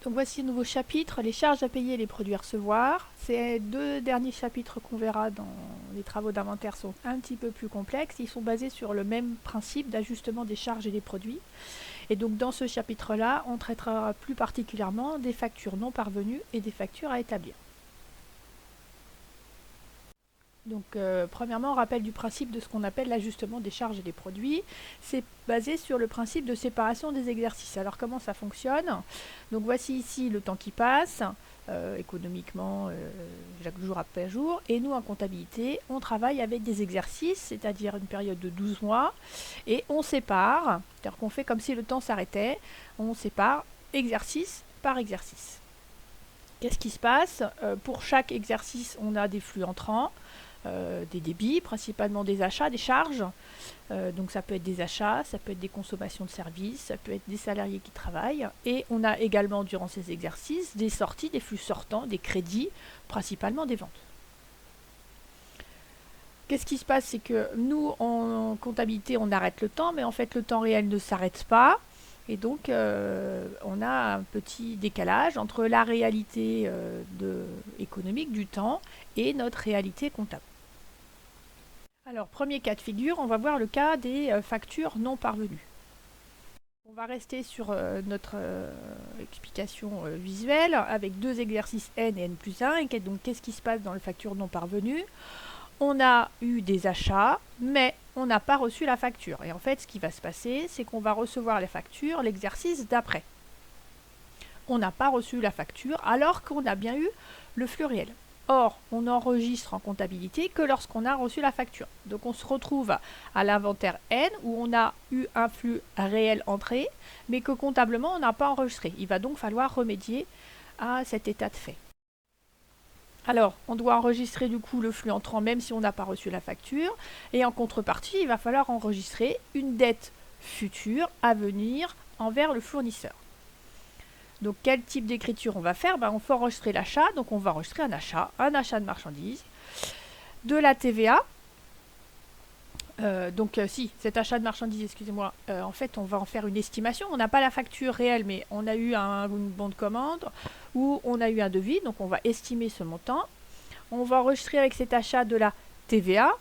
Donc voici un nouveau chapitre, les charges à payer et les produits à recevoir. Ces deux derniers chapitres qu'on verra dans les travaux d'inventaire sont un petit peu plus complexes. Ils sont basés sur le même principe d'ajustement des charges et des produits. Et donc dans ce chapitre-là, on traitera plus particulièrement des factures non parvenues et des factures à établir. Donc premièrement, on rappelle du principe de ce qu'on appelle l'ajustement des charges et des produits. C'est basé sur le principe de séparation des exercices. Alors comment ça fonctionne? Donc voici ici le temps qui passe, économiquement, jour après jour. Et nous, en comptabilité, on travaille avec des exercices, c'est-à-dire une période de 12 mois. Et on sépare, c'est-à-dire qu'on fait comme si le temps s'arrêtait, on sépare exercice par exercice. Qu'est-ce qui se passe? Pour chaque exercice, on a des flux entrants. Des débits, principalement des achats, des charges. Donc ça peut être des achats, ça peut être des consommations de services, ça peut être des salariés qui travaillent. Et on a également durant ces exercices des sorties, des flux sortants, des crédits, principalement des ventes. Qu'est-ce qui se passe? C'est que nous, en comptabilité, on arrête le temps, mais en fait le temps réel ne s'arrête pas. Et donc, on a un petit décalage entre la réalité économique du temps et notre réalité comptable. Alors, premier cas de figure, on va voir le cas des factures non parvenues. On va rester sur notre explication visuelle avec deux exercices n et n plus 1. Et donc, qu'est-ce qui se passe dans les factures non parvenues? On a eu des achats, mais on n'a pas reçu la facture. Et en fait, ce qui va se passer, c'est qu'on va recevoir la facture l'exercice d'après. On n'a pas reçu la facture alors qu'on a bien eu le flux réel. Or, on n'enregistre en comptabilité que lorsqu'on a reçu la facture. Donc on se retrouve à l'inventaire N où on a eu un flux réel entré, mais que comptablement on n'a pas enregistré. Il va donc falloir remédier à cet état de fait. Alors, on doit enregistrer du coup le flux entrant même si on n'a pas reçu la facture. Et en contrepartie, il va falloir enregistrer une dette future à venir envers le fournisseur. Donc quel type d'écriture on va faire? On faut enregistrer l'achat, donc on va enregistrer un achat de marchandises, de la TVA. Cet achat de marchandises, excusez-moi, en fait on va en faire une estimation. On n'a pas la facture réelle, mais on a eu un bon de commande ou on a eu un devis, donc on va estimer ce montant. On va enregistrer avec cet achat de la TVA.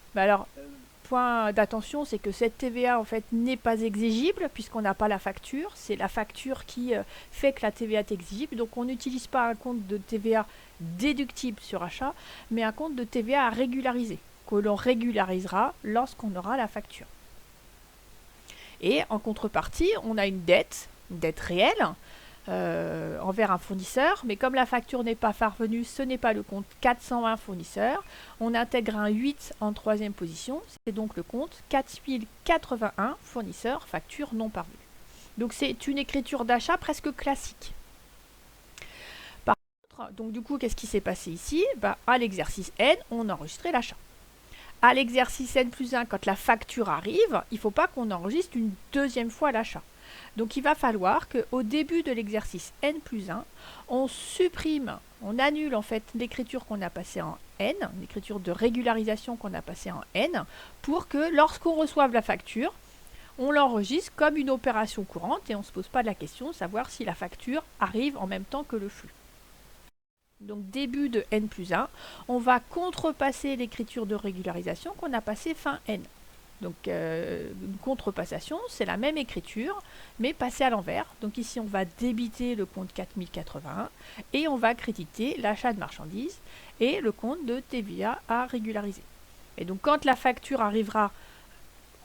Point d'attention, c'est que cette TVA en fait n'est pas exigible puisqu'on n'a pas la facture. C'est la facture qui fait que la TVA est exigible. Donc on n'utilise pas un compte de TVA déductible sur achat, mais un compte de TVA à régulariser, que l'on régularisera lorsqu'on aura la facture. Et en contrepartie, on a une dette réelle envers un fournisseur, mais comme la facture n'est pas parvenue, ce n'est pas le compte 420 fournisseurs, on intègre un 8 en troisième position, c'est donc le compte 4081 fournisseurs, facture non parvenue. Donc c'est une écriture d'achat presque classique. Par contre, donc du coup, qu'est-ce qui s'est passé ici? À l'exercice N, on a enregistré l'achat. À l'exercice N plus 1, quand la facture arrive, il ne faut pas qu'on enregistre une deuxième fois l'achat. Donc il va falloir qu'au début de l'exercice N plus 1, on supprime, on annule en fait l'écriture qu'on a passée en N, l'écriture de régularisation qu'on a passée en N, pour que lorsqu'on reçoive la facture, on l'enregistre comme une opération courante et on ne se pose pas la question de savoir si la facture arrive en même temps que le flux. Donc début de N plus 1, on va contrepasser l'écriture de régularisation qu'on a passée fin N. Donc une contrepassation, c'est la même écriture, mais passée à l'envers. Donc ici, on va débiter le compte 4081 et on va créditer l'achat de marchandises et le compte de TVA à régulariser. Et donc quand la facture arrivera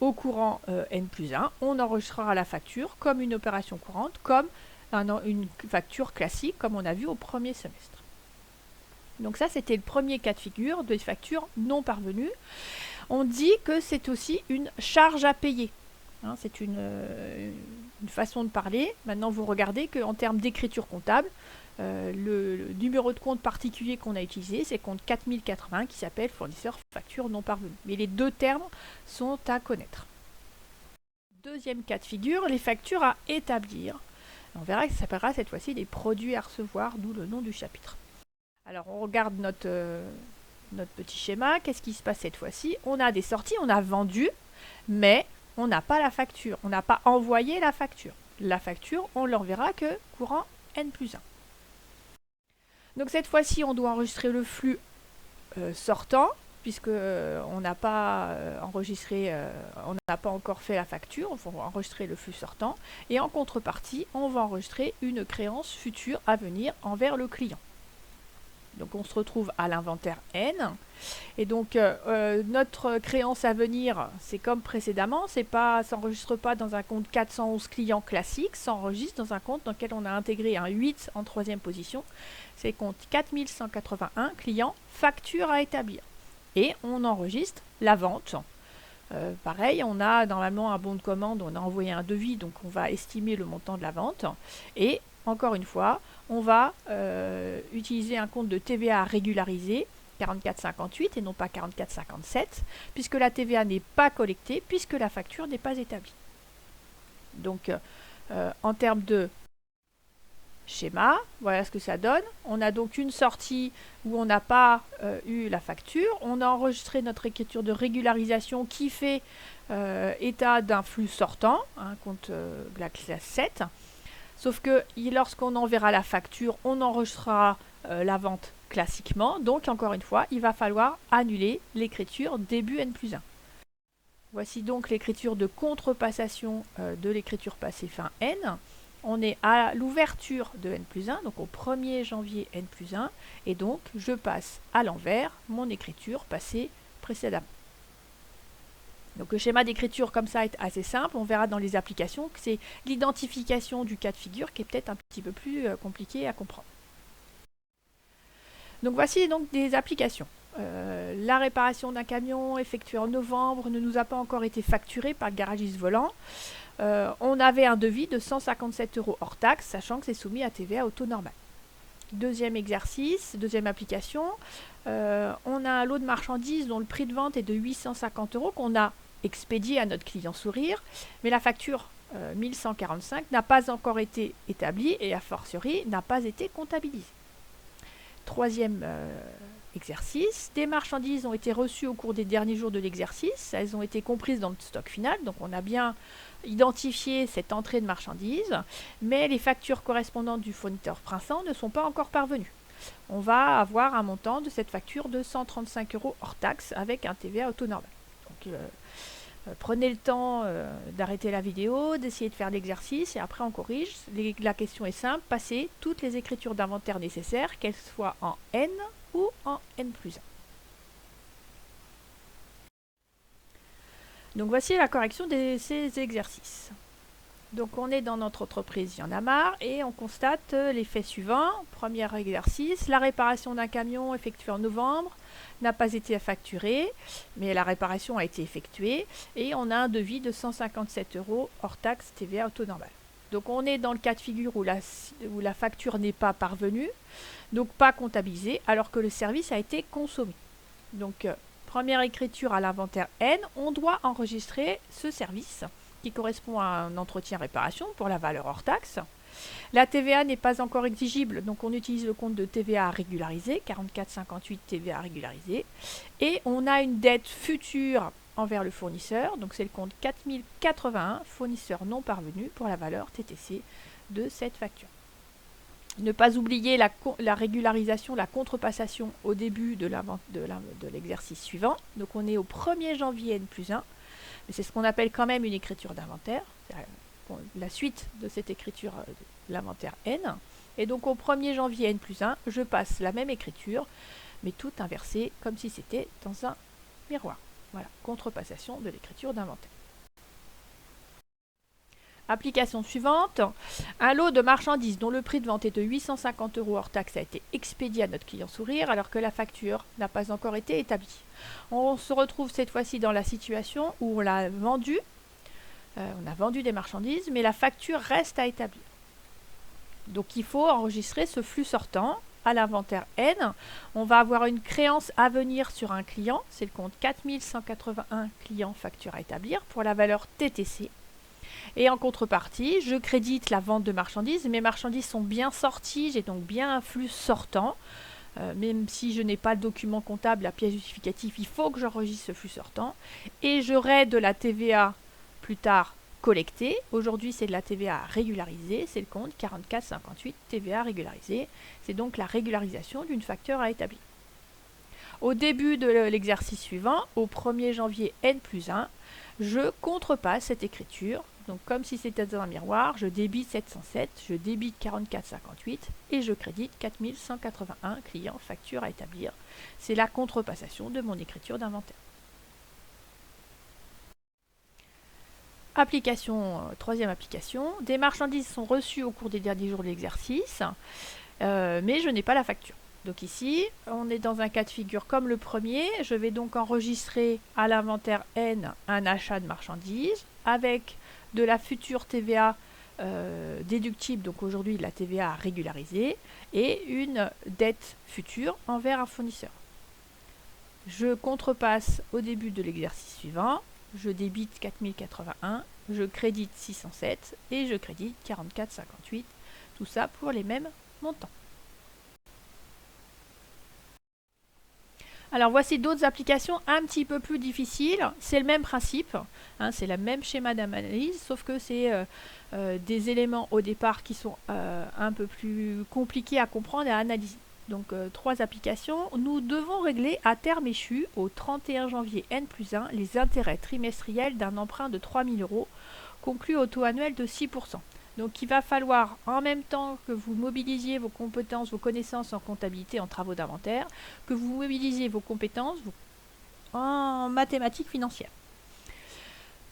au courant N plus 1, on enregistrera la facture comme une opération courante, comme une facture classique, comme on a vu au premier semestre. Donc ça, c'était le premier cas de figure des factures non parvenues. On dit que c'est aussi une charge à payer. C'est une façon de parler. Maintenant, vous regardez qu'en termes d'écriture comptable, le numéro de compte particulier qu'on a utilisé, c'est compte 4080 qui s'appelle fournisseur facture non parvenue. Mais les deux termes sont à connaître. Deuxième cas de figure, les factures à établir. On verra que ça s'appellera cette fois-ci des produits à recevoir, d'où le nom du chapitre. Alors, on regarde notre petit schéma. Qu'est-ce qui se passe cette fois-ci? On a des sorties, on a vendu, mais on n'a pas la facture. On n'a pas envoyé la facture. La facture, on l'enverra que courant N plus 1. Donc cette fois-ci, on doit enregistrer le flux sortant, puisque on n'a pas enregistré, on n'a pas encore fait la facture, on va enregistrer le flux sortant, et en contrepartie, on va enregistrer une créance future à venir envers le client. Donc on se retrouve à l'inventaire N, et donc notre créance à venir, c'est comme précédemment, ça s'enregistre pas dans un compte 411 clients classique, s'enregistre dans un compte dans lequel on a intégré un 8 en troisième position, c'est le compte 4181 clients facture à établir. Et on enregistre la vente. Pareil, on a normalement un bon de commande, on a envoyé un devis, donc on va estimer le montant de la vente, et encore une fois, on va utiliser un compte de TVA régularisé, 44,58 et non pas 44,57, puisque la TVA n'est pas collectée, puisque la facture n'est pas établie. Donc, en termes de schéma, voilà ce que ça donne. On a donc une sortie où on n'a pas eu la facture. On a enregistré notre écriture de régularisation qui fait état d'un flux sortant, un compte de la classe 7. Sauf que lorsqu'on enverra la facture, on enregistrera la vente classiquement. Donc, encore une fois, il va falloir annuler l'écriture début N+1. Voici donc l'écriture de contrepassation de l'écriture passée fin N. On est à l'ouverture de N+1, donc au 1er janvier N+1. Et donc, je passe à l'envers mon écriture passée précédemment. Donc le schéma d'écriture comme ça est assez simple, on verra dans les applications que c'est l'identification du cas de figure qui est peut-être un petit peu plus compliqué à comprendre. Donc voici donc des applications. La réparation d'un camion effectuée en novembre ne nous a pas encore été facturée par le garagiste volant. On avait un devis de 157 € hors taxe, sachant que c'est soumis à TVA au taux normal. Deuxième exercice, deuxième application, on a un lot de marchandises dont le prix de vente est de 850 € qu'on a expédié à notre client sourire, mais la facture 1145 n'a pas encore été établie et a fortiori n'a pas été comptabilisée. Troisième exercice, des marchandises ont été reçues au cours des derniers jours de l'exercice, elles ont été comprises dans le stock final, donc on a bien identifié cette entrée de marchandises, mais les factures correspondantes du fournisseur prinçant ne sont pas encore parvenues. On va avoir un montant de cette facture de 135 € hors taxe avec un TVA au taux normal. Donc, prenez le temps d'arrêter la vidéo, d'essayer de faire l'exercice et après on corrige. La question est simple, passez toutes les écritures d'inventaire nécessaires, qu'elles soient en N ou en N+1. Donc voici la correction de ces exercices. Donc on est dans notre entreprise Yanamar et on constate les faits suivants. Premier exercice, la réparation d'un camion effectuée en novembre n'a pas été facturée, mais la réparation a été effectuée et on a un devis de 157 € hors taxe TVA au taux normal. Donc on est dans le cas de figure où la facture n'est pas parvenue, donc pas comptabilisée, alors que le service a été consommé. Donc première écriture à l'inventaire N, on doit enregistrer ce service qui correspond à un entretien réparation pour la valeur hors taxe. La TVA n'est pas encore exigible, donc on utilise le compte de TVA régularisé, 44,58 TVA régularisé, et on a une dette future envers le fournisseur, donc c'est le compte 4081, fournisseur non parvenu pour la valeur TTC de cette facture. Ne pas oublier la régularisation, la contrepassation au début de l'exercice suivant, donc on est au 1er janvier N+1, mais c'est ce qu'on appelle quand même une écriture d'inventaire, la suite de cette écriture de l'inventaire N. Et donc au 1er janvier N+1, je passe la même écriture, mais tout inversé comme si c'était dans un miroir. Voilà, contrepassation de l'écriture d'inventaire. Application suivante, un lot de marchandises dont le prix de vente est de 850 € hors taxe a été expédié à notre client sourire alors que la facture n'a pas encore été établie. On se retrouve cette fois-ci dans la situation où on a vendu des marchandises, mais la facture reste à établir. Donc il faut enregistrer ce flux sortant à l'inventaire N. On va avoir une créance à venir sur un client, c'est le compte 4181 clients facture à établir pour la valeur TTC. Et en contrepartie, je crédite la vente de marchandises. Mes marchandises sont bien sorties, j'ai donc bien un flux sortant. Même si je n'ai pas le document comptable, la pièce justificative, il faut que j'enregistre ce flux sortant. Et j'aurai de la TVA plus tard collectée. Aujourd'hui, c'est de la TVA régularisée, c'est le compte 4458 TVA régularisée. C'est donc la régularisation d'une facture à établir. Au début de l'exercice suivant, au 1er janvier N+1, je contrepasse cette écriture. Donc comme si c'était dans un miroir, je débite 707, je débite 4458 et je crédite 4181 clients facture à établir. C'est la contrepassation de mon écriture d'inventaire. Application, troisième application. Des marchandises sont reçues au cours des derniers jours de l'exercice, mais je n'ai pas la facture. Donc ici, on est dans un cas de figure comme le premier. Je vais donc enregistrer à l'inventaire N un achat de marchandises avec de la future TVA déductible, donc aujourd'hui de la TVA régularisée, et une dette future envers un fournisseur. Je contrepasse au début de l'exercice suivant, je débite 4081, je crédite 607 et je crédite 4458, tout ça pour les mêmes montants. Alors voici d'autres applications un petit peu plus difficiles. C'est le même principe, hein, c'est le même schéma d'analyse, sauf que c'est des éléments au départ qui sont un peu plus compliqués à comprendre et à analyser. Donc 3 applications. Nous devons régler à terme échu au 31 janvier N+1 les intérêts trimestriels d'un emprunt de 3 000 € conclu au taux annuel de 6%. Donc il va falloir, en même temps que vous mobilisiez vos compétences, vos connaissances en comptabilité, en travaux d'inventaire, que vous mobilisiez vos compétences en mathématiques financières.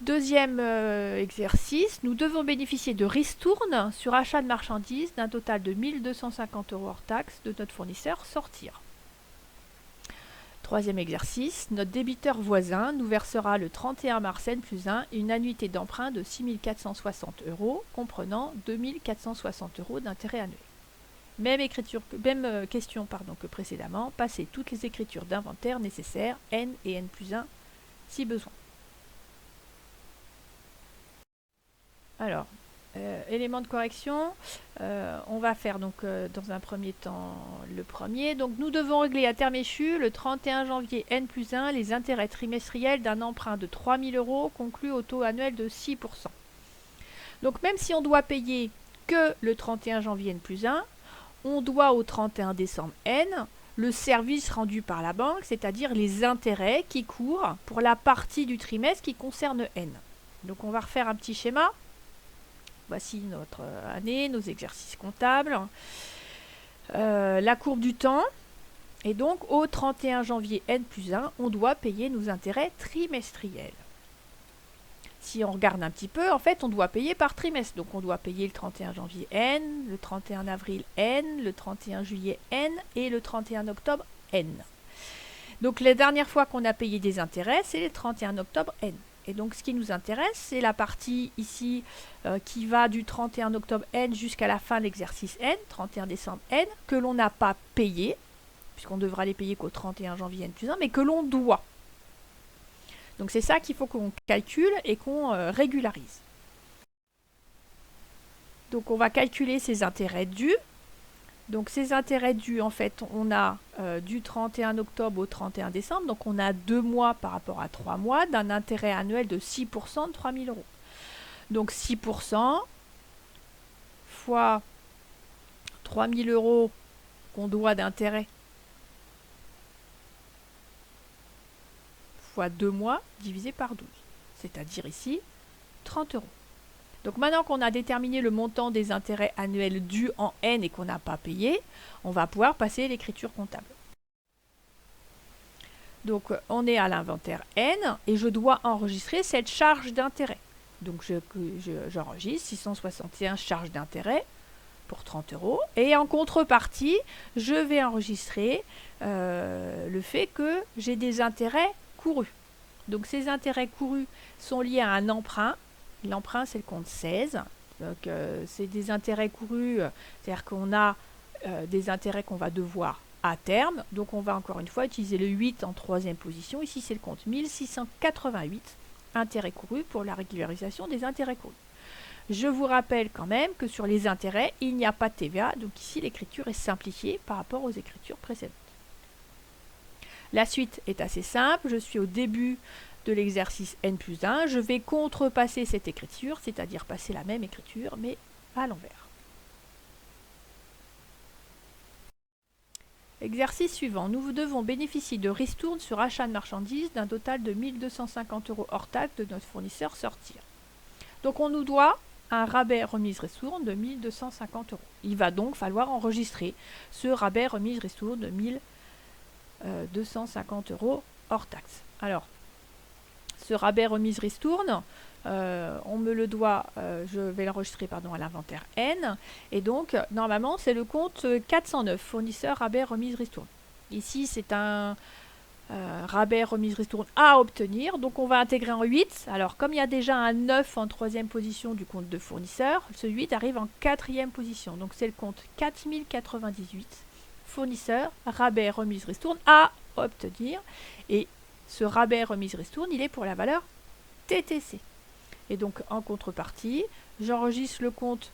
Deuxième exercice, nous devons bénéficier de ristournes sur achat de marchandises d'un total de 1 250 € hors taxe de notre fournisseur Sortir. Troisième exercice, notre débiteur voisin nous versera le 31 mars N+1 une annuité d'emprunt de 6 460 €, comprenant 2 460 € d'intérêt annuel. Même question que précédemment, passez toutes les écritures d'inventaire nécessaires, N et N+1, si besoin. Alors, éléments de correction, on va faire donc dans un premier temps le premier. Donc nous devons régler à terme échu le 31 janvier N+1 les intérêts trimestriels d'un emprunt de 3 000 € conclu au taux annuel de 6%. Donc même si on doit payer que le 31 janvier N+1, on doit au 31 décembre N le service rendu par la banque, c'est-à-dire les intérêts qui courent pour la partie du trimestre qui concerne N. Donc on va refaire un petit schéma. Voici notre année, nos exercices comptables, la courbe du temps. Et donc, au 31 janvier N+1, on doit payer nos intérêts trimestriels. Si on regarde un petit peu, en fait, on doit payer par trimestre. Donc, on doit payer le 31 janvier N, le 31 avril N, le 31 juillet N et le 31 octobre N. Donc, la dernière fois qu'on a payé des intérêts, c'est le 31 octobre N. Et donc, ce qui nous intéresse, c'est la partie ici qui va du 31 octobre N jusqu'à la fin de l'exercice N, 31 décembre N, que l'on n'a pas payé, puisqu'on devra les payer qu'au 31 janvier N+1, mais que l'on doit. Donc, c'est ça qu'il faut qu'on calcule et qu'on régularise. Donc, on va calculer ces intérêts dus. Donc, ces intérêts dus, en fait, on a du 31 octobre au 31 décembre. Donc, on a 2 mois par rapport à 3 mois d'un intérêt annuel de 6% de 3 000 €. Donc, 6% fois 3 000 € qu'on doit d'intérêt fois 2 mois divisé par 12. C'est-à-dire ici 30 €. Donc maintenant qu'on a déterminé le montant des intérêts annuels dus en N et qu'on n'a pas payé, on va pouvoir passer l'écriture comptable. Donc on est à l'inventaire N et je dois enregistrer cette charge d'intérêt. Donc j'enregistre 661 charges d'intérêt pour 30 € et en contrepartie, je vais enregistrer le fait que j'ai des intérêts courus. Donc ces intérêts courus sont liés à un emprunt. L'emprunt, c'est le compte 16. Donc, c'est des intérêts courus, c'est-à-dire qu'on a des intérêts qu'on va devoir à terme. Donc, on va encore une fois utiliser le 8 en troisième position. Ici, c'est le compte 1688, intérêts courus pour la régularisation des intérêts courus. Je vous rappelle quand même que sur les intérêts, il n'y a pas de TVA. Donc, ici, l'écriture est simplifiée par rapport aux écritures précédentes. La suite est assez simple. Je suis au début de l'exercice N+1, je vais contrepasser cette écriture, c'est-à-dire passer la même écriture, mais à l'envers. Exercice suivant. Nous devons bénéficier de ristournes sur achat de marchandises d'un total de 1 250 € hors taxe de notre fournisseur sortir. Donc on nous doit un rabais remise ristourne de 1 250 €. Il va donc falloir enregistrer ce rabais remise ristourne de 1 250 € hors taxe. Alors, ce rabais remise ristourne, on me le doit, je vais l'enregistrer à l'inventaire N, et donc normalement c'est le compte 409, fournisseur rabais remise ristourne. Ici c'est un rabais remise ristourne à obtenir, donc on va intégrer en 8. Alors comme il y a déjà un 9 en troisième position du compte de fournisseur, ce 8 arrive en quatrième position, donc c'est le compte 4098, fournisseur rabais remise ristourne à obtenir, et ce rabais remise ristourne il est pour la valeur TTC. Et donc en contrepartie, j'enregistre le compte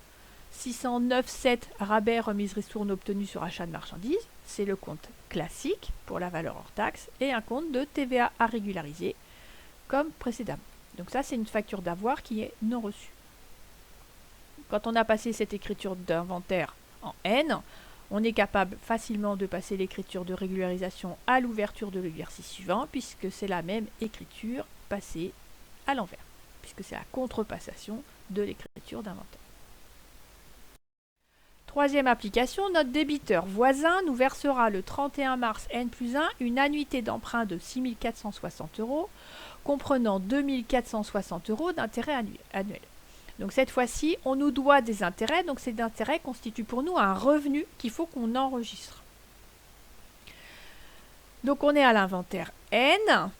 609,7 rabais remise ristourne obtenu sur achat de marchandises. C'est le compte classique pour la valeur hors taxe et un compte de TVA à régulariser comme précédemment. Donc ça c'est une facture d'avoir qui est non reçue. Quand on a passé cette écriture d'inventaire en N, on est capable facilement de passer l'écriture de régularisation à l'ouverture de l'exercice suivant puisque c'est la même écriture passée à l'envers, puisque c'est la contrepassation de l'écriture d'inventaire. Troisième application, notre débiteur voisin nous versera le 31 mars N+1 une annuité d'emprunt de 6 460 €, comprenant 2 460 € d'intérêt annuel. Donc cette fois-ci, on nous doit des intérêts, donc ces intérêts constituent pour nous un revenu qu'il faut qu'on enregistre. Donc on est à l'inventaire N,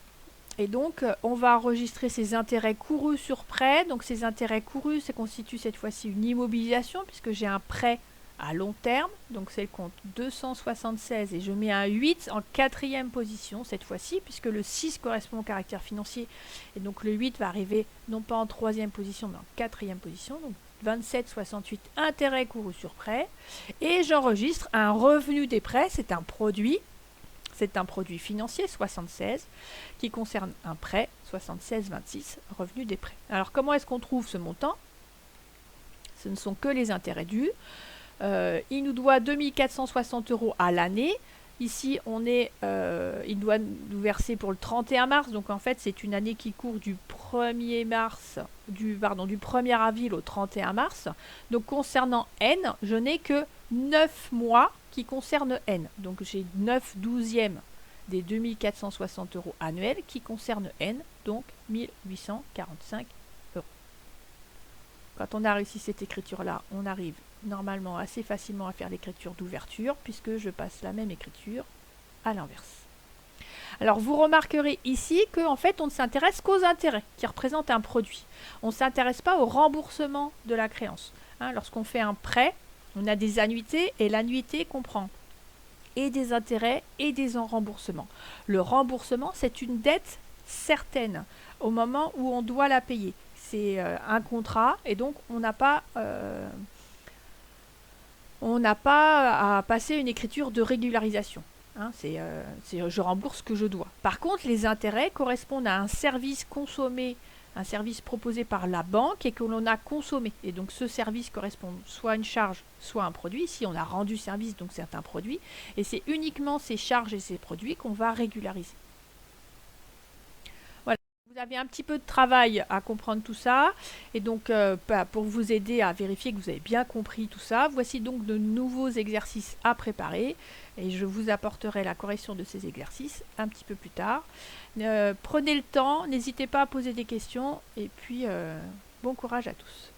et donc on va enregistrer ces intérêts courus sur prêt. Donc ces intérêts courus, ça constitue cette fois-ci une immobilisation, puisque j'ai un prêt à long terme, donc c'est le compte 276 et je mets un 8 en quatrième position cette fois-ci, puisque le 6 correspond au caractère financier, et donc le 8 va arriver non pas en troisième position, mais en quatrième position, donc 27,68 intérêts courus sur prêt, et j'enregistre un revenu des prêts, c'est un produit financier, 76, qui concerne un prêt, 76,26, revenu des prêts. Alors comment est-ce qu'on trouve ce montant? Ce ne sont que les intérêts dus. Il nous doit 2 460 € à l'année. Ici, il doit nous verser pour le 31 mars. Donc en fait, c'est une année qui court du 1er avril au 31 mars. Donc concernant N, je n'ai que 9 mois qui concernent N. Donc j'ai 9 douzièmes des 2 460 € annuels qui concernent N, donc 1 845 €. Quand on a réussi cette écriture-là, on arrive normalement assez facilement à faire l'écriture d'ouverture, puisque je passe la même écriture à l'inverse. Alors vous remarquerez ici qu'en fait on ne s'intéresse qu'aux intérêts qui représentent un produit. On ne s'intéresse pas au remboursement de la créance. Lorsqu'on fait un prêt, on a des annuités et l'annuité comprend et des intérêts et des remboursements. Le remboursement, c'est une dette certaine au moment où on doit la payer. C'est un contrat et donc on n'a pas à passer une écriture de régularisation. Je rembourse ce que je dois. Par contre, les intérêts correspondent à un service consommé, un service proposé par la banque et que l'on a consommé. Et donc ce service correspond soit à une charge, soit à un produit. Ici, on a rendu service, donc c'est un produit. Et c'est uniquement ces charges et ces produits qu'on va régulariser. Voilà. Vous avez un petit peu de travail à comprendre tout ça. Et donc, pour vous aider à vérifier que vous avez bien compris tout ça, voici donc de nouveaux exercices à préparer. Et je vous apporterai la correction de ces exercices un petit peu plus tard. Prenez le temps, n'hésitez pas à poser des questions. Et puis, bon courage à tous.